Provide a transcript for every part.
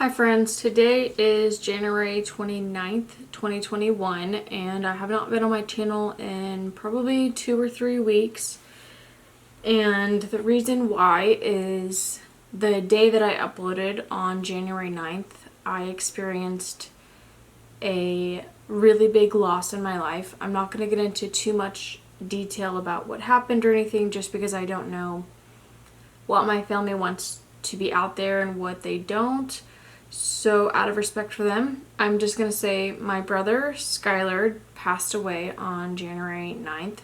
Hi friends, today is January 29th, 2021, and I have not been on my channel in probably 2 or 3 weeks. And the reason why is the day that I uploaded on January 9th, I experienced a really big loss in my life. I'm not going to get into too much detail about what happened or anything just because I don't know what my family wants to be out there and what they don't. So out of respect for them, I'm just going to say my brother, Skylar, passed away on January 9th.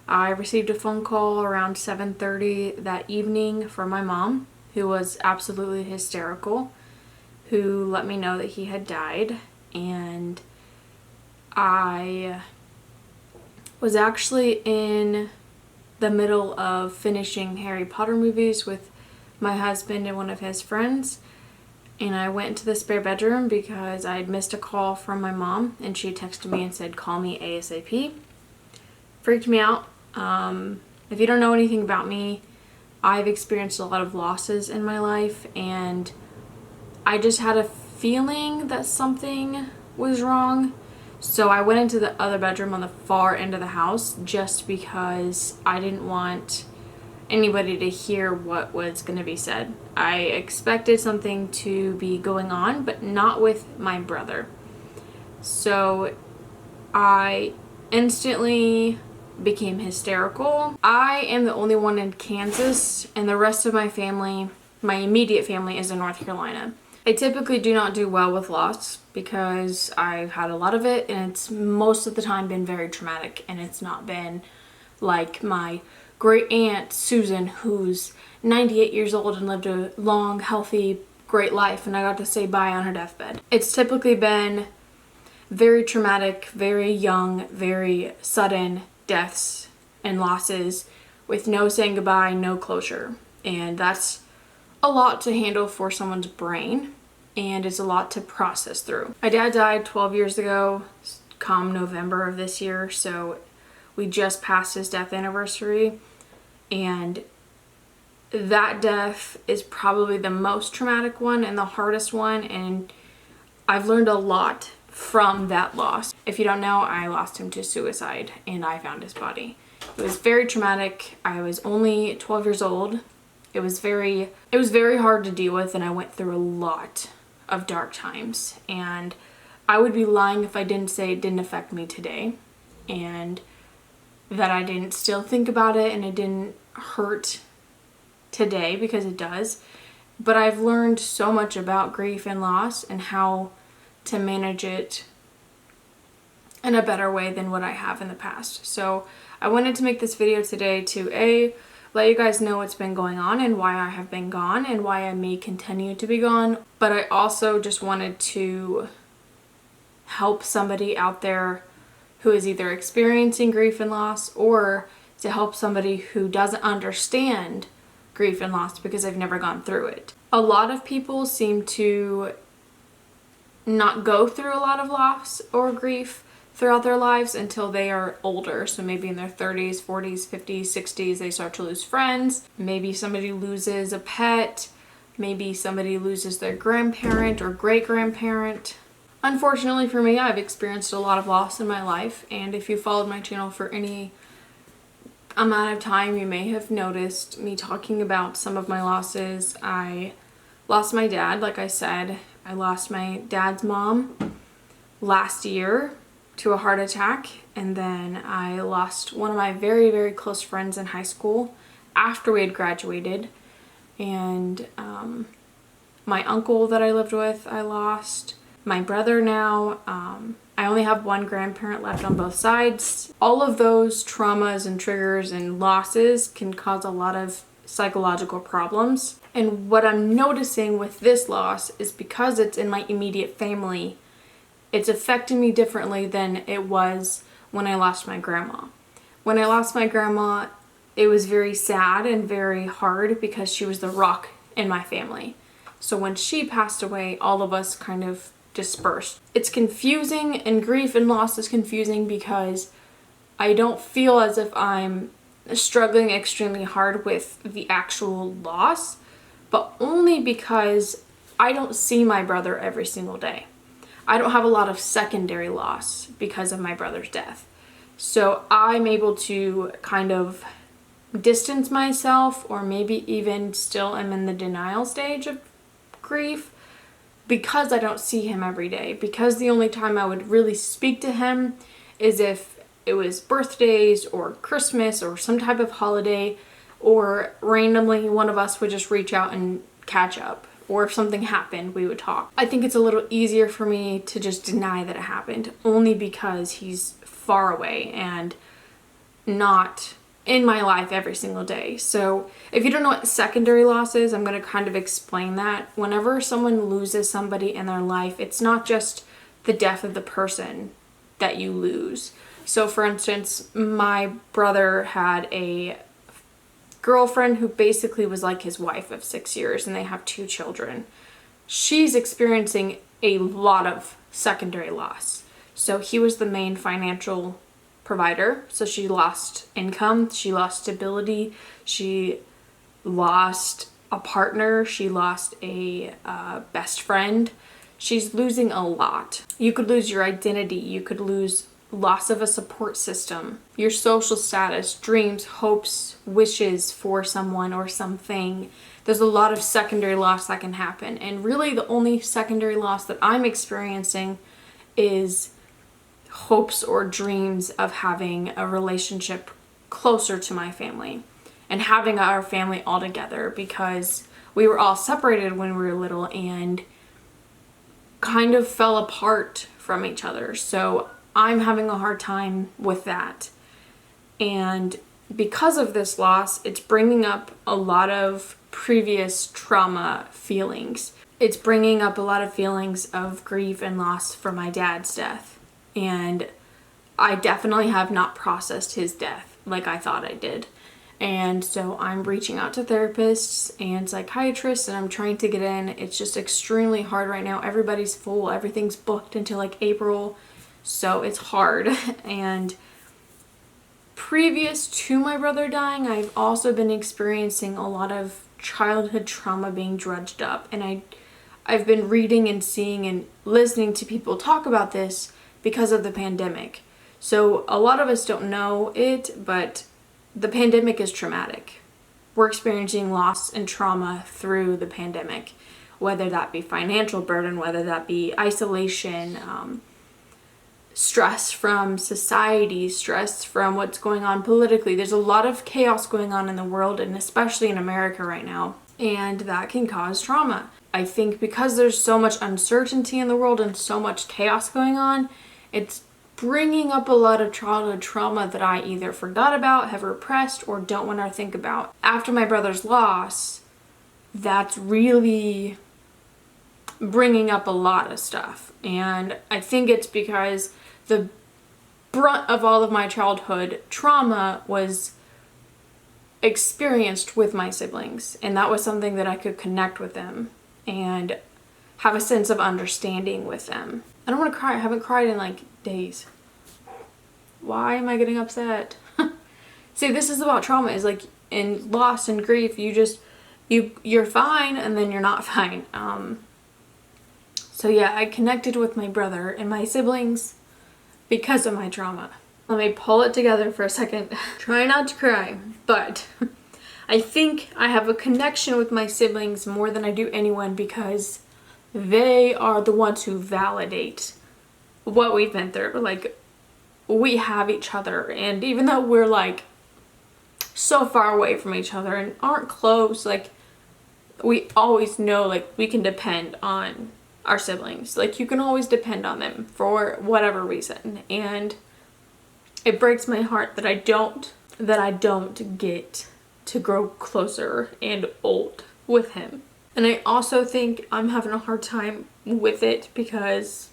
I received a phone call around 7:30 that evening from my mom, who was absolutely hysterical, who let me know that he had died. And I was actually in the middle of finishing Harry Potter movies with my husband and one of his friends. And I went into the spare bedroom because I had missed a call from my mom, and she texted me and said, "Call me ASAP." Freaked me out. If you don't know anything about me, I've experienced a lot of losses in my life, and I just had a feeling that something was wrong. So I went into the other bedroom on the far end of the house just because I didn't want anybody to hear what was going to be said. I expected something to be going on, but not with my brother. So I instantly became hysterical. I am the only one in Kansas, and the rest of my family, my immediate family, is in North Carolina. I typically do not do well with loss because I've had a lot of it, and it's most of the time been very traumatic, and it's not been like my great aunt Susan, who's 98 years old and lived a long, healthy, great life, and I got to say bye on her deathbed. It's typically been very traumatic, very young, very sudden deaths and losses with no saying goodbye, no closure. And that's a lot to handle for someone's brain, and it's a lot to process through. My dad died 12 years ago, come November of this year, so we just passed his death anniversary, and that death is probably the most traumatic one and the hardest one, and I've learned a lot from that loss. If you don't know, I lost him to suicide, and I found his body. It was very traumatic. I was only 12 years old. It was very hard to deal with, and I went through a lot of dark times, and I would be lying if I didn't say it didn't affect me today, and that I didn't still think about it and it didn't hurt today, because it does. But I've learned so much about grief and loss and how to manage it in a better way than what I have in the past. So I wanted to make this video today to let you guys know what's been going on and why I have been gone and why I may continue to be gone. But I also just wanted to help somebody out there who is either experiencing grief and loss, or to help somebody who doesn't understand grief and loss because they've never gone through it. A lot of people seem to not go through a lot of loss or grief throughout their lives until they are older. So maybe in their 30s, 40s, 50s, 60s, they start to lose friends. Maybe somebody loses a pet. Maybe somebody loses their grandparent or great-grandparent. Unfortunately for me, I've experienced a lot of loss in my life, and if you followed my channel for any amount of time, you may have noticed me talking about some of my losses. I lost my dad, like I said. I lost my dad's mom last year to a heart attack, and then I lost one of my very, very close friends in high school after we had graduated, and my uncle that I lived with, I lost. My brother now, I only have one grandparent left on both sides. All of those traumas and triggers and losses can cause a lot of psychological problems. And what I'm noticing with this loss is because it's in my immediate family, it's affecting me differently than it was when I lost my grandma. When I lost my grandma, it was very sad and very hard because she was the rock in my family. So when she passed away, all of us kind of dispersed. It's confusing, and grief and loss is confusing because I don't feel as if I'm struggling extremely hard with the actual loss, but only because I don't see my brother every single day. I don't have a lot of secondary loss because of my brother's death. So I'm able to kind of distance myself, or maybe even still am in the denial stage of grief, because I don't see him every day. Because the only time I would really speak to him is if it was birthdays or Christmas or some type of holiday, or randomly one of us would just reach out and catch up. Or if something happened, we would talk. I think it's a little easier for me to just deny that it happened, only because he's far away and not in my life every single day. So if you don't know what secondary loss is, I'm going to kind of explain that. Whenever someone loses somebody in their life, it's not just the death of the person that you lose. So for instance, my brother had a girlfriend who basically was like his wife of 6 years, and they have 2 children. She's experiencing a lot of secondary loss. So he was the main financial provider. So she lost income, she lost stability, she lost a partner, she lost a best friend. She's losing a lot. You could lose your identity, you could lose loss of a support system, your social status, dreams, hopes, wishes for someone or something. There's a lot of secondary loss that can happen. And really the only secondary loss that I'm experiencing is hopes or dreams of having a relationship closer to my family and having our family all together, because we were all separated when we were little and kind of fell apart from each other. So I'm having a hard time with that. And because of this loss, it's bringing up a lot of previous trauma feelings. It's bringing up a lot of feelings of grief and loss for my dad's death. And I definitely have not processed his death like I thought I did. And so I'm reaching out to therapists and psychiatrists, and I'm trying to get in. It's just extremely hard right now. Everybody's full. Everything's booked until like April. So it's hard. And previous to my brother dying, I've also been experiencing a lot of childhood trauma being dredged up. And I've been reading and seeing and listening to people talk about this because of the pandemic. So a lot of us don't know it, but the pandemic is traumatic. We're experiencing loss and trauma through the pandemic, whether that be financial burden, whether that be isolation, stress from society, stress from what's going on politically. There's a lot of chaos going on in the world, and especially in America right now, and that can cause trauma. I think because there's so much uncertainty in the world and so much chaos going on, it's bringing up a lot of childhood trauma that I either forgot about, have repressed, or don't want to think about. After my brother's loss, that's really bringing up a lot of stuff. And I think it's because the brunt of all of my childhood trauma was experienced with my siblings. And that was something that I could connect with them and have a sense of understanding with them. I don't want to cry. I haven't cried in like days. Why am I getting upset? See, this is about trauma. Is like in loss and grief, you're fine and then you're not fine. So yeah, I connected with my brother and my siblings because of my trauma. Let me pull it together for a second. Try not to cry, but I think I have a connection with my siblings more than I do anyone, because they are the ones who validate what we've been through. Like, we have each other, and even though we're like so far away from each other and aren't close, like we always know like we can depend on our siblings. Like you can always depend on them for whatever reason. And it breaks my heart that I don't get to grow closer and old with him. And I also think I'm having a hard time with it because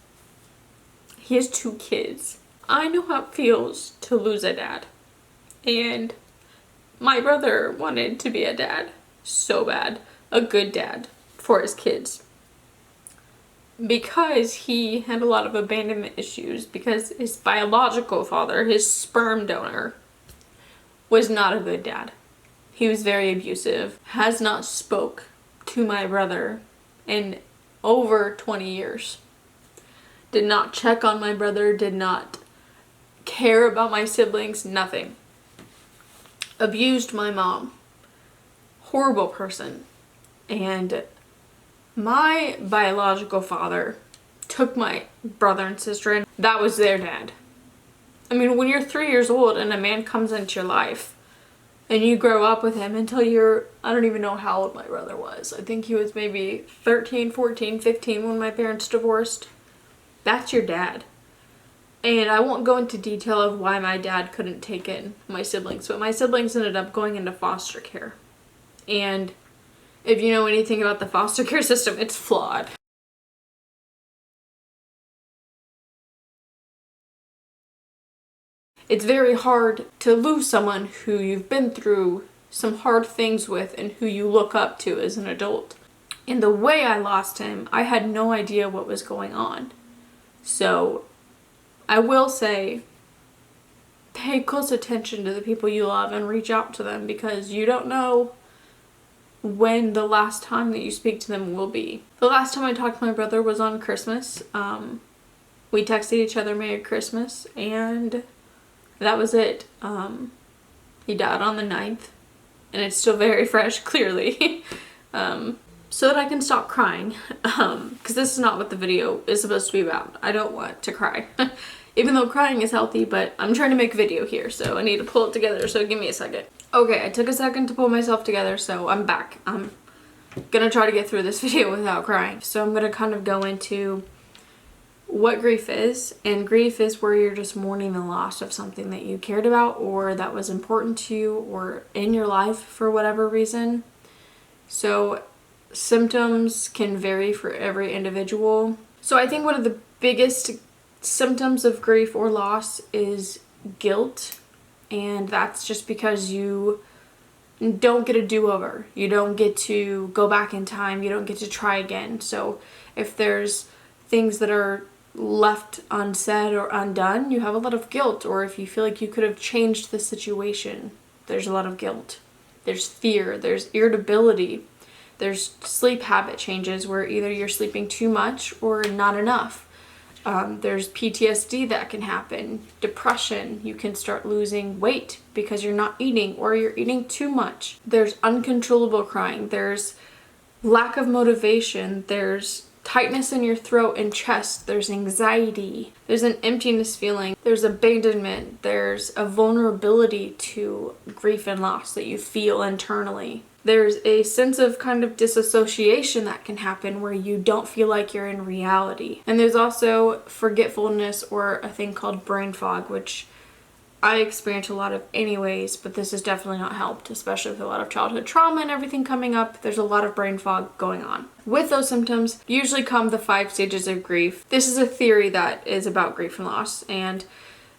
he has 2 kids. I know how it feels to lose a dad. And my brother wanted to be a dad so bad, a good dad for his kids. Because he had a lot of abandonment issues, because his biological father, his sperm donor, was not a good dad. He was very abusive, has not spoke to my brother in over 20 years. Did not check on my brother, did not care about my siblings, nothing. Abused my mom. Horrible person. And my biological father took my brother and sister in. That was their dad. I mean, when you're 3 years old and a man comes into your life and you grow up with him until you're, I don't even know how old my brother was. I think he was maybe 13, 14, 15 when my parents divorced. That's your dad. And I won't go into detail of why my dad couldn't take in my siblings, but my siblings ended up going into foster care. And if you know anything about the foster care system, it's flawed. It's very hard to lose someone who you've been through some hard things with and who you look up to as an adult. And the way I lost him, I had no idea what was going on. So I will say, pay close attention to the people you love and reach out to them, because you don't know when the last time that you speak to them will be. The last time I talked to my brother was on Christmas. We texted each other Merry Christmas, and that was it. He died on the 9th, and it's still very fresh, clearly. So that I can stop crying, because this is not what the video is supposed to be about. I don't want to cry. Even though crying is healthy, but I'm trying to make a video here, so I need to pull it together, so give me a second. Okay, I took a second to pull myself together, so I'm back. I'm gonna try to get through this video without crying. So I'm gonna kind of go into what grief is, and grief is where you're just mourning the loss of something that you cared about or that was important to you or in your life for whatever reason. So symptoms can vary for every individual. So I think one of the biggest symptoms of grief or loss is guilt, and that's just because you don't get a do-over. You don't get to go back in time. You don't get to try again. So if there's things that are left unsaid or undone, you have a lot of guilt. Or if you feel like you could have changed the situation, there's a lot of guilt. There's fear, there's irritability, there's sleep habit changes where either you're sleeping too much or not enough. There's PTSD that can happen, depression, you can start losing weight because you're not eating or you're eating too much. There's uncontrollable crying, there's lack of motivation, there's tightness in your throat and chest, there's anxiety, there's an emptiness feeling, there's abandonment, there's a vulnerability to grief and loss that you feel internally. There's a sense of kind of disassociation that can happen where you don't feel like you're in reality. And there's also forgetfulness, or a thing called brain fog, which I experience a lot of anyways, but this has definitely not helped, especially with a lot of childhood trauma and everything coming up. There's a lot of brain fog going on. With those symptoms usually come the 5 stages of grief. This is a theory that is about grief and loss, and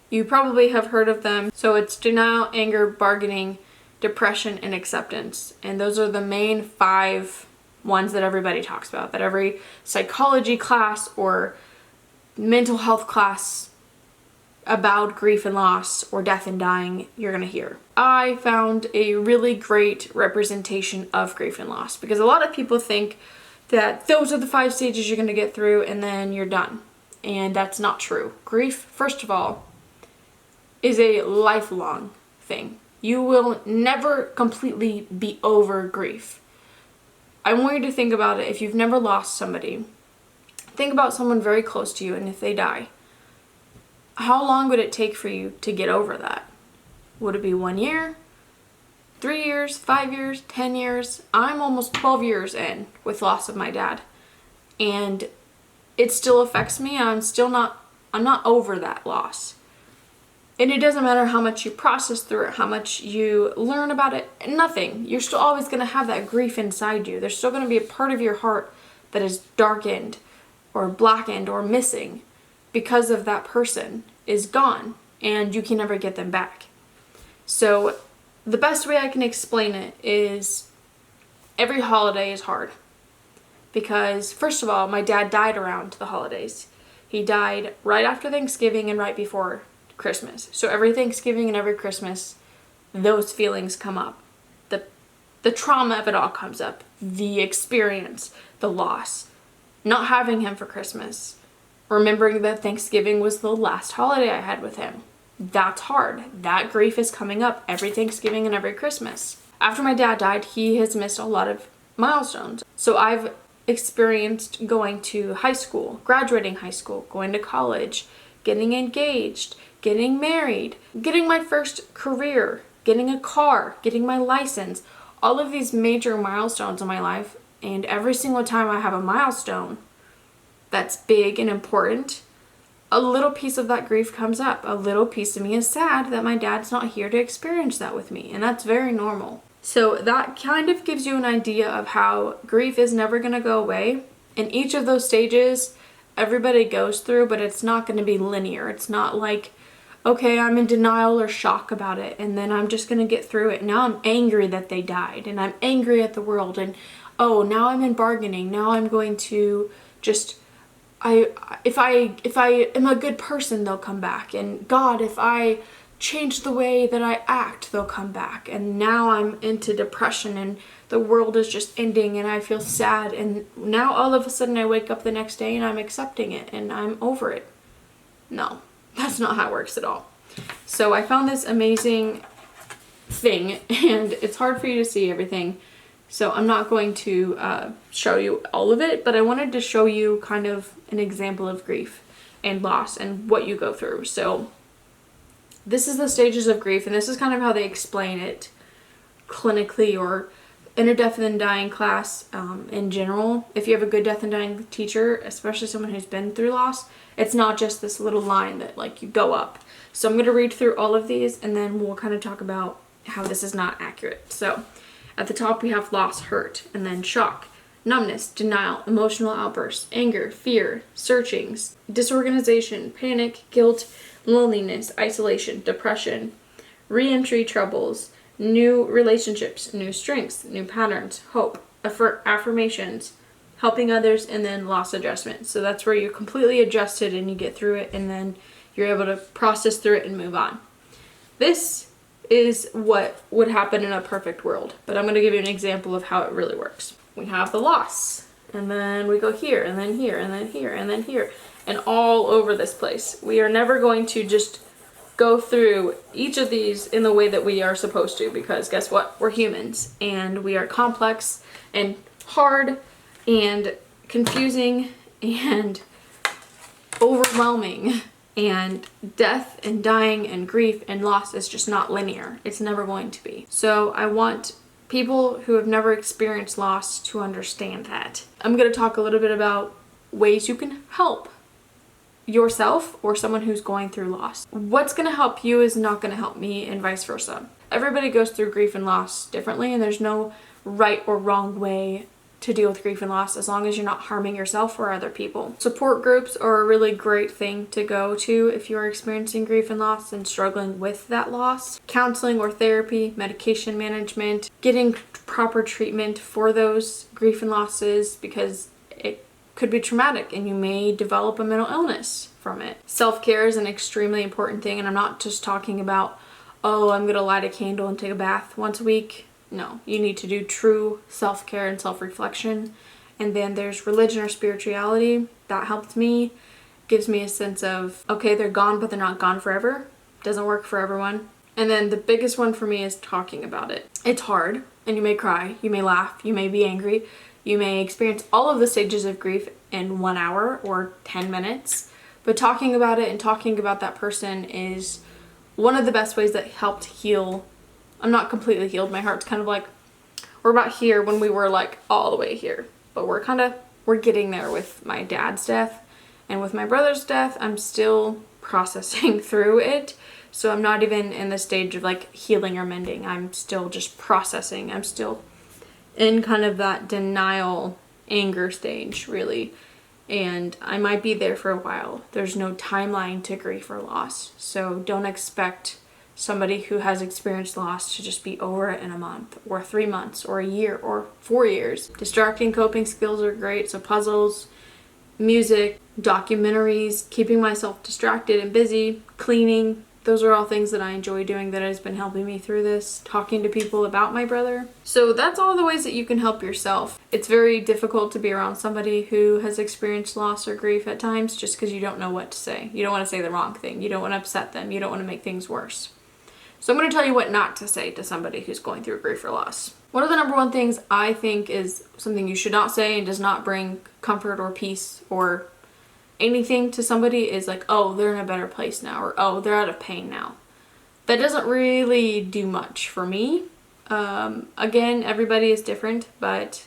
you probably have heard of them. So it's denial, anger, bargaining, depression, and acceptance. And those are the main 5 ones that everybody talks about, that every psychology class or mental health class about grief and loss or death and dying you're gonna hear. I found a really great representation of grief and loss, because a lot of people think that those are the 5 stages you're gonna get through and then you're done. And that's not true. Grief, first of all, is a lifelong thing. You will never completely be over grief. I want you to think about it. If you've never lost somebody, think about someone very close to you, and if they die, how long would it take for you to get over that? Would it be 1 year, 3 years, 5 years, 10 years? I'm almost 12 years in with loss of my dad, and it still affects me. I'm not over that loss. And it doesn't matter how much you process through it, how much you learn about it, nothing. You're still always going to have that grief inside you. There's still going to be a part of your heart that is darkened or blackened or missing because of that person is gone, and you can never get them back. So the best way I can explain it is every holiday is hard. Because first of all, my dad died around the holidays. He died right after Thanksgiving and right before Christmas. So every Thanksgiving and every Christmas, those feelings come up. The trauma of it all comes up. The experience, the loss. not having him for Christmas, remembering that Thanksgiving was the last holiday I had with him. That's hard. That grief is coming up every Thanksgiving and every Christmas. After my dad died, he has missed a lot of milestones. So I've experienced going to high school, graduating high school, going to college, getting engaged, getting married, getting my first career, getting a car, getting my license, all of these major milestones in my life. And every single time I have a milestone that's big and important, a little piece of that grief comes up. A little piece of me is sad that my dad's not here to experience that with me. And that's very normal. So that kind of gives you an idea of how grief is never going to go away. In each of those stages, everybody goes through, but it's not going to be linear. It's not like, okay, I'm in denial or shock about it, and then I'm just going to get through it. Now I'm angry that they died, and I'm angry at the world, and oh, now I'm in bargaining. Now I'm going to just, if I am a good person, they'll come back. And God, if I change the way that I act, they'll come back. And now I'm into depression, and the world is just ending, and I feel sad. And now all of a sudden I wake up the next day and I'm accepting it and I'm over it. No, that's not how it works at all. So I found this amazing thing, and it's hard for you to see everything. So I'm not going to show you all of it, but I wanted to show you kind of an example of grief and loss and what you go through. So this is the stages of grief, and this is kind of how they explain it clinically or in a death and dying class in general. If you have a good death and dying teacher, especially someone who's been through loss, it's not just this little line that like you go up. So I'm going to read through all of these, and then we'll kind of talk about how this is not accurate. So at the top we have loss, hurt, and then shock, numbness, denial, emotional outbursts, anger, fear, searchings, disorganization, panic, guilt, loneliness, isolation, depression, re-entry troubles, new relationships, new strengths, new patterns, hope, affirmations, helping others, and then loss adjustment. So that's where you're completely adjusted and you get through it, and then you're able to process through it and move on. This is what would happen in a perfect world, but I'm going to give you an example of how it really works. We have the loss, and then we go here, and then here, and then here, and then here, and all over this place. We are never going to just go through each of these in the way that we are supposed to, because guess what? We're humans, and we are complex and hard and confusing and overwhelming, and death and dying and grief and loss is just not linear. It's never going to be. So I want people who have never experienced loss to understand that. I'm going to talk a little bit about ways you can help yourself or someone who's going through loss. What's going to help you is not going to help me, and vice versa. Everybody goes through grief and loss differently, and there's no right or wrong way to deal with grief and loss as long as you're not harming yourself or other people. Support groups are a really great thing to go to if you are experiencing grief and loss and struggling with that loss. Counseling or therapy, medication management, getting proper treatment for those grief and losses, because it could be traumatic and you may develop a mental illness from it. Self-care is an extremely important thing, and I'm not just talking about, oh, I'm gonna light a candle and take a bath once a week. No, you need to do true self-care and self-reflection. And then there's religion or spirituality. That helped me. Gives me a sense of, okay, they're gone, but they're not gone forever. Doesn't work for everyone. And then the biggest one for me is talking about it. It's hard, and you may cry, you may laugh, you may be angry, you may experience all of the stages of grief in 1 hour or 10 minutes. But talking about it and talking about that person is one of the best ways that helped heal. I'm not completely healed. My heart's kind of like, we're about here when we were like all the way here. But we're getting there with my dad's death. And with my brother's death, I'm still processing through it. So I'm not even in the stage of like healing or mending. I'm still just processing. I'm still in kind of that denial, anger stage, really. And I might be there for a while. There's no timeline to grief or loss. So don't expect somebody who has experienced loss to just be over it in a month or 3 months or a year or 4 years. Distracting coping skills are great. So puzzles, music, documentaries, keeping myself distracted and busy, cleaning, those are all things that I enjoy doing that has been helping me through this, talking to people about my brother. So that's all the ways that you can help yourself. It's very difficult to be around somebody who has experienced loss or grief at times just because you don't know what to say. You don't want to say the wrong thing. You don't want to upset them. You don't want to make things worse. So I'm going to tell you what not to say to somebody who's going through grief or loss. One of the number one things I think is something you should not say and does not bring comfort or peace or anything to somebody is like, oh, they're in a better place now, or oh, they're out of pain now. That doesn't really do much for me. Again, everybody is different, but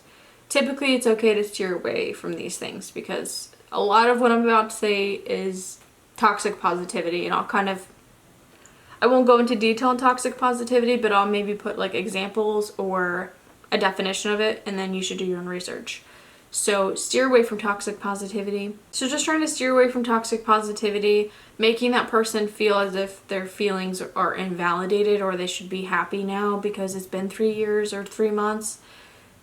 typically it's okay to steer away from these things because a lot of what I'm about to say is toxic positivity, and I won't go into detail on toxic positivity, but I'll maybe put like examples or a definition of it, and then you should do your own research. So steer away from toxic positivity. So just trying to steer away from toxic positivity, making that person feel as if their feelings are invalidated or they should be happy now because it's been 3 years or 3 months.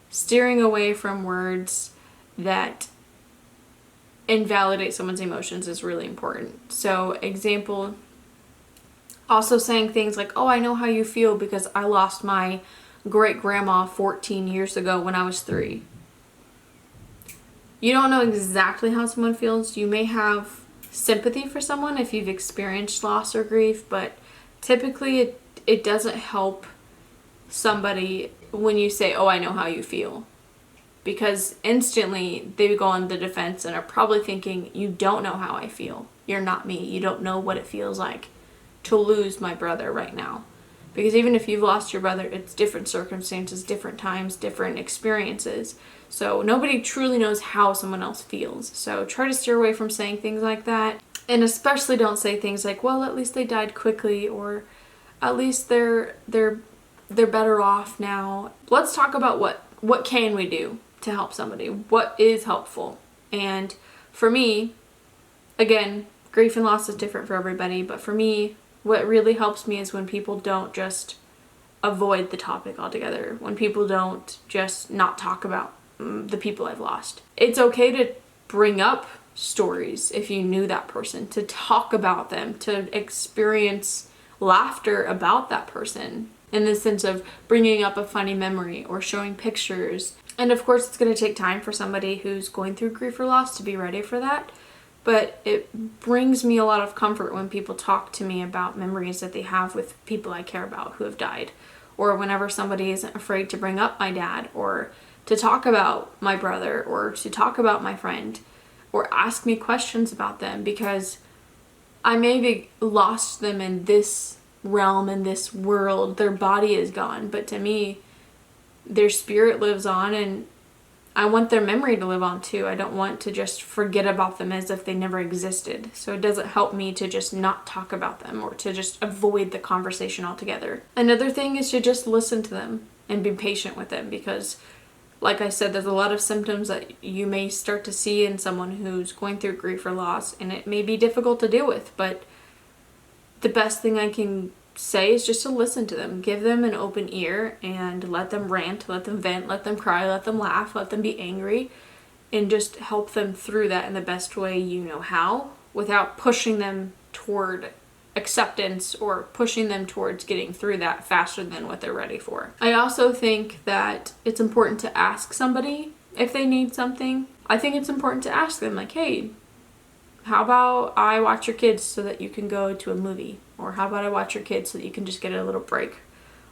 Steering away from words that invalidate someone's emotions is really important. So example, also saying things like, oh, I know how you feel because I lost my great-grandma 14 years ago when I was 3. You don't know exactly how someone feels. You may have sympathy for someone if you've experienced loss or grief, but typically it doesn't help somebody when you say, oh, I know how you feel. Because instantly they go on the defense and are probably thinking, you don't know how I feel. You're not me. You don't know what it feels like to lose my brother right now. Because even if you've lost your brother, it's different circumstances, different times, different experiences. So nobody truly knows how someone else feels. So try to steer away from saying things like that. And especially don't say things like, well, at least they died quickly, or at least they're better off now. Let's talk about what can we do to help somebody? What is helpful? And for me, again, grief and loss is different for everybody, but for me, what really helps me is when people don't just avoid the topic altogether, when people don't just not talk about the people I've lost. It's okay to bring up stories if you knew that person, to talk about them, to experience laughter about that person in the sense of bringing up a funny memory or showing pictures. And of course, it's going to take time for somebody who's going through grief or loss to be ready for that. But it brings me a lot of comfort when people talk to me about memories that they have with people I care about who have died. Or whenever somebody isn't afraid to bring up my dad, or to talk about my brother, or to talk about my friend, or ask me questions about them, because I maybe lost them in this realm, in this world. Their body is gone, but to me, their spirit lives on, and I want their memory to live on too. I don't want to just forget about them as if they never existed. So it doesn't help me to just not talk about them or to just avoid the conversation altogether. Another thing is to just listen to them and be patient with them, because like I said, there's a lot of symptoms that you may start to see in someone who's going through grief or loss, and it may be difficult to deal with, but the best thing I can say is just to listen to them. Give them an open ear and let them rant, let them vent, let them cry, let them laugh, let them be angry, and just help them through that in the best way you know how, without pushing them toward acceptance or pushing them towards getting through that faster than what they're ready for. I also think that it's important to ask somebody if they need something. I think it's important to ask them, like, hey, how about I watch your kids so that you can go to a movie? Or how about I watch your kids so that you can just get a little break?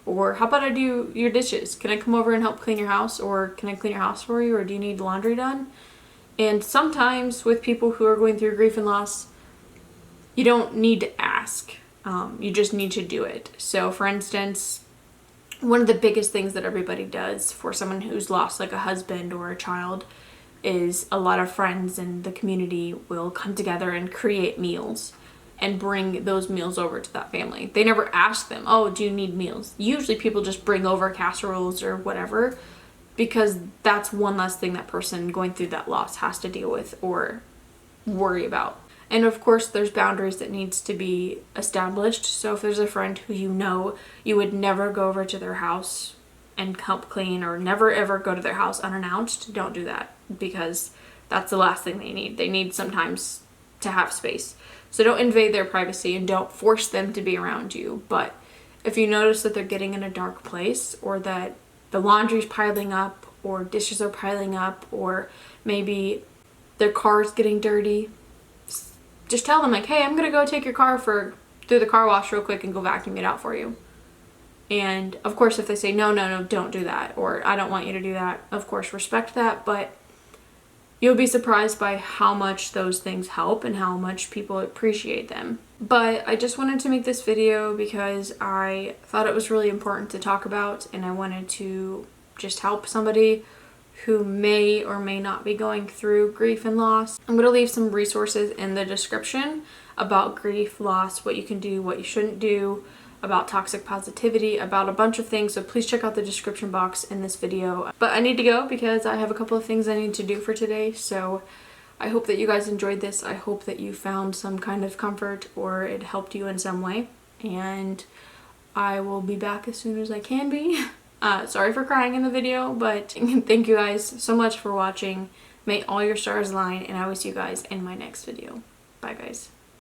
Or how about I do your dishes? Can I come over and help clean your house? Or can I clean your house for you? Or do you need laundry done? And sometimes with people who are going through grief and loss, you don't need to ask. You just need to do it. So for instance, one of the biggest things that everybody does for someone who's lost like a husband or a child is a lot of friends in the community will come together and create meals and bring those meals over to that family. They never ask them, oh, do you need meals? Usually people just bring over casseroles or whatever, because that's one less thing that person going through that loss has to deal with or worry about. And of course, there's boundaries that needs to be established. So if there's a friend who you know you would never go over to their house and help clean, or never ever go to their house unannounced, don't do that, because that's the last thing they need. They need sometimes to have space. So don't invade their privacy and don't force them to be around you. But if you notice that they're getting in a dark place, or that the laundry's piling up, or dishes are piling up, or maybe their car's getting dirty, just tell them like, hey, I'm gonna go take your car through the car wash real quick and go vacuum it out for you. And of course, if they say, no, don't do that, or I don't want you to do that, of course, respect that. But you'll be surprised by how much those things help and how much people appreciate them. But I just wanted to make this video because I thought it was really important to talk about, and I wanted to just help somebody who may or may not be going through grief and loss. I'm going to leave some resources in the description about grief, loss, what you can do, what you shouldn't do, about toxic positivity, about a bunch of things. So please check out the description box in this video. But I need to go because I have a couple of things I need to do for today. So I hope that you guys enjoyed this. I hope that you found some kind of comfort or it helped you in some way. And I will be back as soon as I can be. Sorry for crying in the video, but thank you guys so much for watching. May all your stars align, and I will see you guys in my next video. Bye, guys.